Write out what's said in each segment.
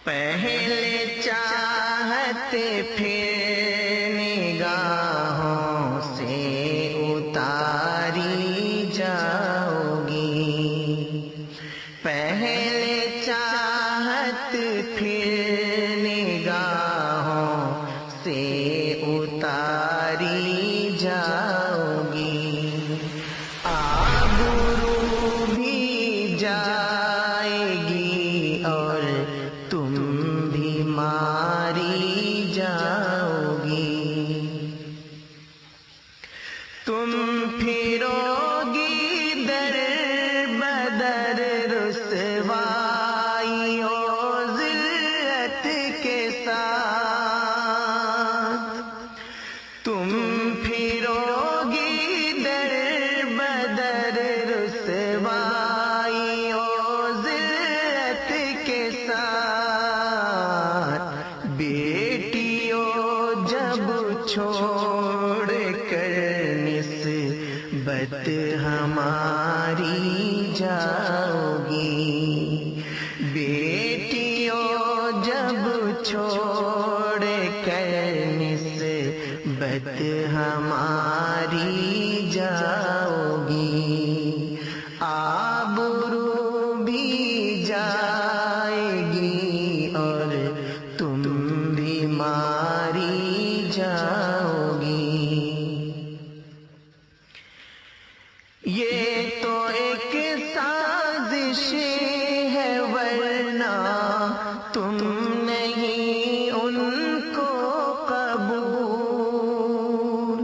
پہلے چاہت پھر نگاہوں سے اتاری جاؤ گی، پہلے چاہت پھر نگاہوں سے اتاری جاؤ گی، آبرو بھی جائے گی اور تم بھی ماری جاؤ گی، تم پھرو گی در بدر رسوائی و ذلت کے ساتھ، تم پھرو گی در بدر رسوائی و ذلت کے ساتھ، بیٹیوں جب چھوڑ کر نسبت ہماری جاؤ گی، بیٹیوں جب چھوڑ کر نسبت ہماری جاؤ گی، آبرو بھی جائے گی اور تم بھی ماری جاؤ گی، یہ تو ایک سازش ہے ورنہ تم نہیں ان کو قبول،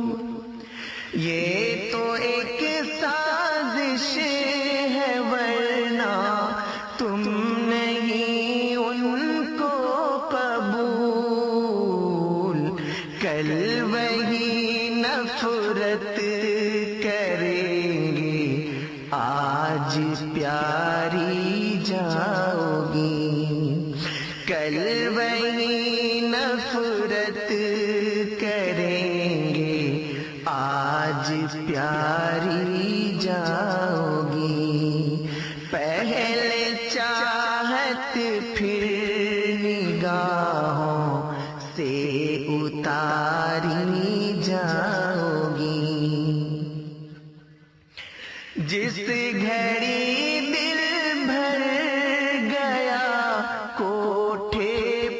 یہ تو ایک سازش ہے ورنہ تم نہیں ان کو قبول، کل وہی نفرت کریں گے آج پیاری جاؤ گی، کل وہی نفرت کریں گے آج پیاری جاؤ گی، پہلے چاہت پھر نگاہوں سے اتاری جاؤ گی، جس گھڑی دل بھر گیا کوٹھے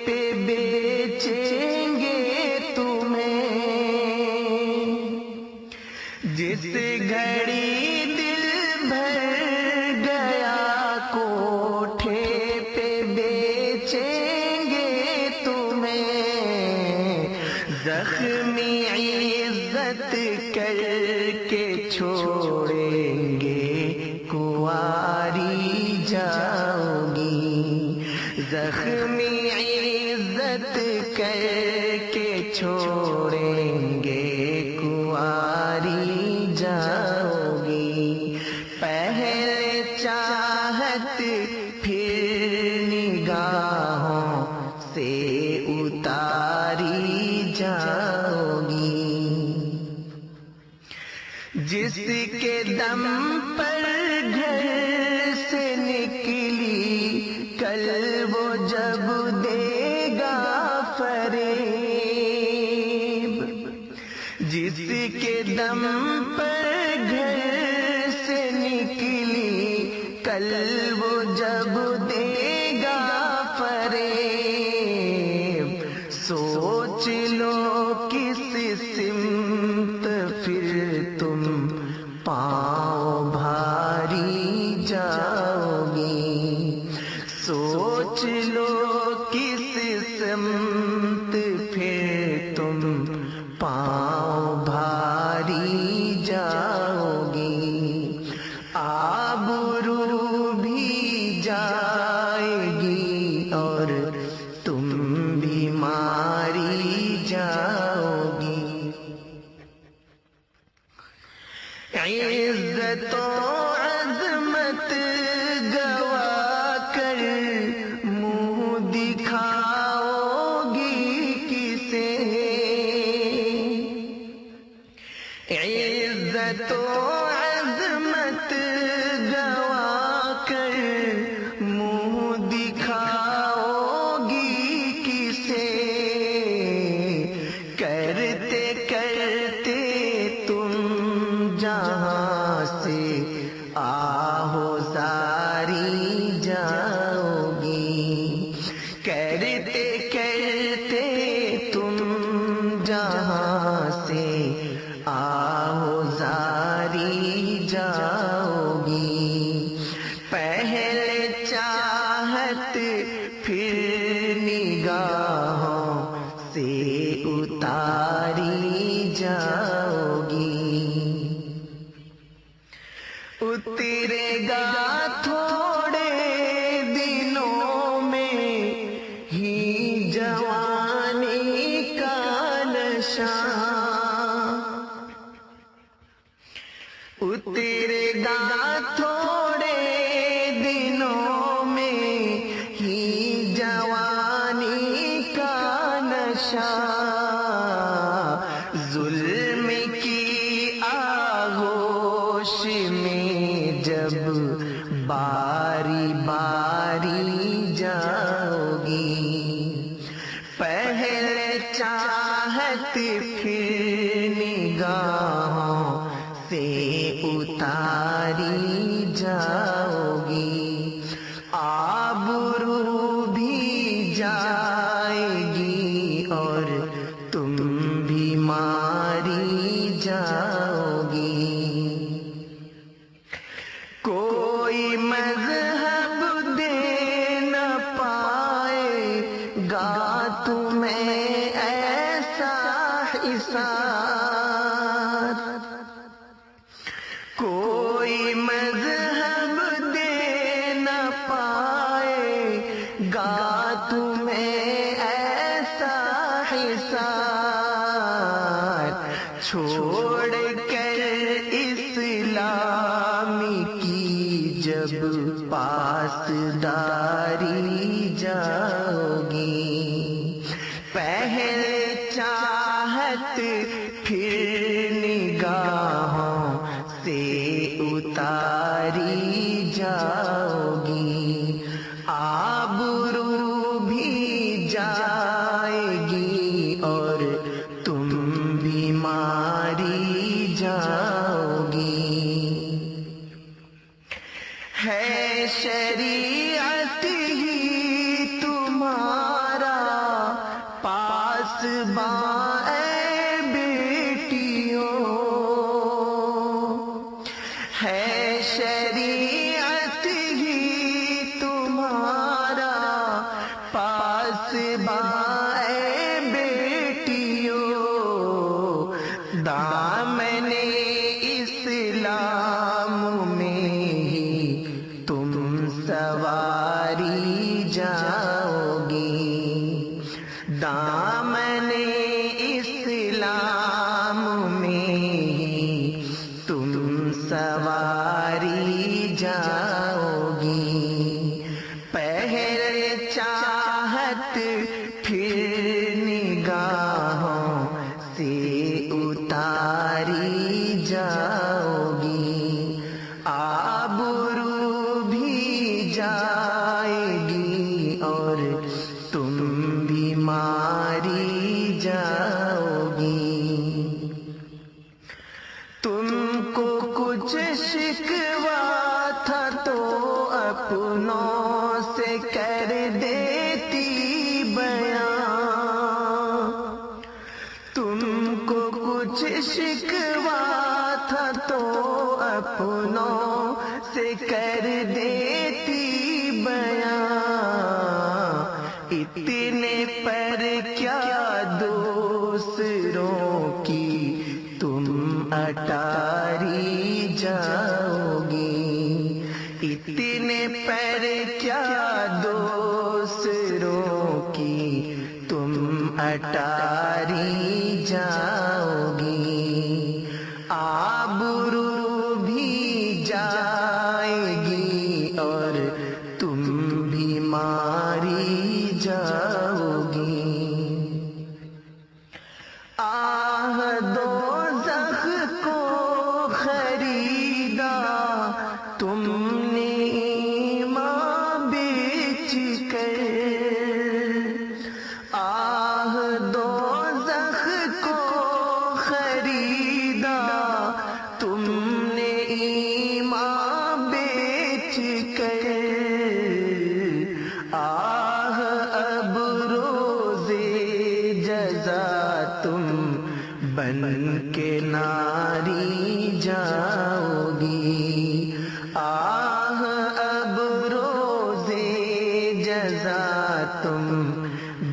پہ بیچیں گے تمہیں، جس گھڑی دل بھر گیا کوٹھے پہ بیچیں گے تمہیں، زخمی عزت کر کے چھوڑیں گے کنواری جاؤ گی، زخمی عزت کر کے چھوڑیں گے کنواری جاؤ گی، پہلے چاہت پھر نگاہوں سے اتاری جاؤ گی، جس کے دم پر گھر سے نکلی کل وہ جب دے گا فریب، جس کے دم پر گھر سے نکلی کل وہ جب دے گا فریب، سوچ لو کس سمت پھر تم پاؤں بھاری جاؤ گی، سوچ لو کس سمت پھر تم پاؤں بھاری جاؤ گی، آبرو بھی جائے گی اور تم بھی ماری جاؤ گی، عزت و عظمت گوا کر منہ دکھاؤ گی کسے، عزت و عظمت گوا کر منہ دکھاؤ گی جہاں سے آہوزاری جاؤ گی، کرتے کرتے تم جہاں سے آہوزاری جاؤ گی، پہلے چاہت پھر نگاہوں سے اتاری جاؤ گی، اترے گا تھوڑے دنوں میں ہی جوانی کا نشہ، اترے گا تھوڑے دنوں میں ہی جوانی کا نشہ، ظلم کی آغوش میں جب باری باری جاؤ گی، پہلے چاہت پھر نگاہوں سے اتاری جاؤ گی، آبرو بھی جائے گی اور تم بھی ماری جاؤ گی، کوئی مذہب دے نہ پائے گا تمہیں ایسا حساب، کوئی مذہب دے نہ پائے گا تمہیں ایسا حساب، چھوڑ کر اسلام کی جب پاسداری جاؤ گی، پہلے چاہت پھر نگاہوں سے اتاری جاؤ گی، آبرو بھی جائے گی اور تم بھی ماری جاؤ گی، ہے شریعت ہی تمہارا پاسباں اے بیٹیوں، ہے شریعت ہی تمہارا پاسباں اے بیٹیوں، دامن اسلام میں ہی تم سواری جاؤ گی، دامن اسلام میں ہی تم سواری جاؤ گی، پہلے چاہت پھر نگاہوں سے اتاری جاؤ گی، آبرو بھی جائے گی اور تم بھی ماری جاؤ گی، تم کو کچھ شکوا تھا تو اپنوں سے کر دیتی بیان، تم کو کچھ شکوا تھا تو اپنوں سے کر دیتی بیان، اتنے پر کیا دوسروں کی تم اٹاری جاؤ گی، اتنے پر کیا دوسروں کی تم اٹاری جاؤ گی، آبرو بھی جائے گی اور تم بھی ماری جاؤ گی، آہ دوزخ کو خریدا تم نے ایمان بیچ کر، آہ دوزخ کو خریدا تم نے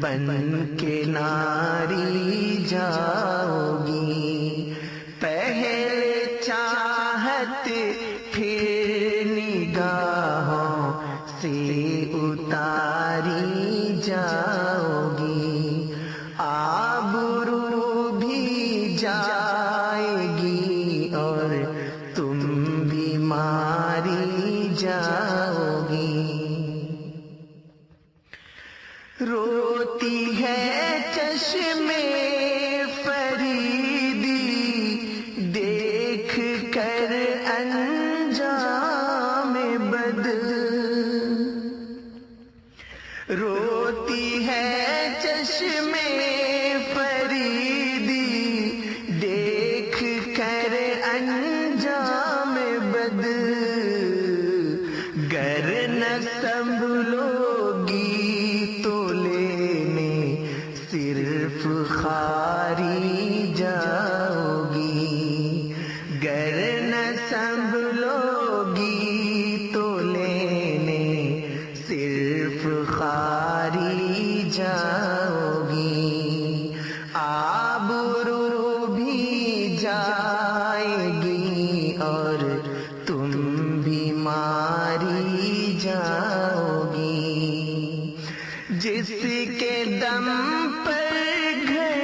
بن کے ناری جاؤ گی، پہلے چاہت پھر نگاہوں سے اتاری جاؤ گی، آبرو بھی جائے گی اور تم بھی ماری جاؤ گی۔ روتی ہے چشمے فریدی دیکھ کر انجام بد، روتی ہے چشمے فریدی دیکھ کر انجام بد، گر نہ سنبھلو گی تو لینے صرف خاری جاؤ گی، گر نہ سنبھلو گی تو لینے صرف خاری جاؤ گی، آبرو بھی جائے گی اور تم بھی ماری جاؤ گی۔ جس کے دم پر گھر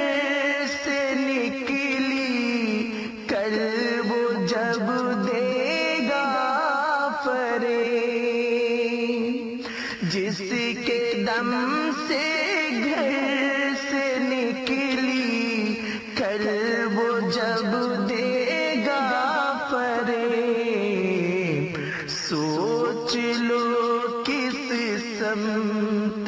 سے نکلی کل وہ جب دے گا فریب، جس کے دم سے گھر سے نکلی کل وہ جب دے گا فریب، سوچ لو کس سمت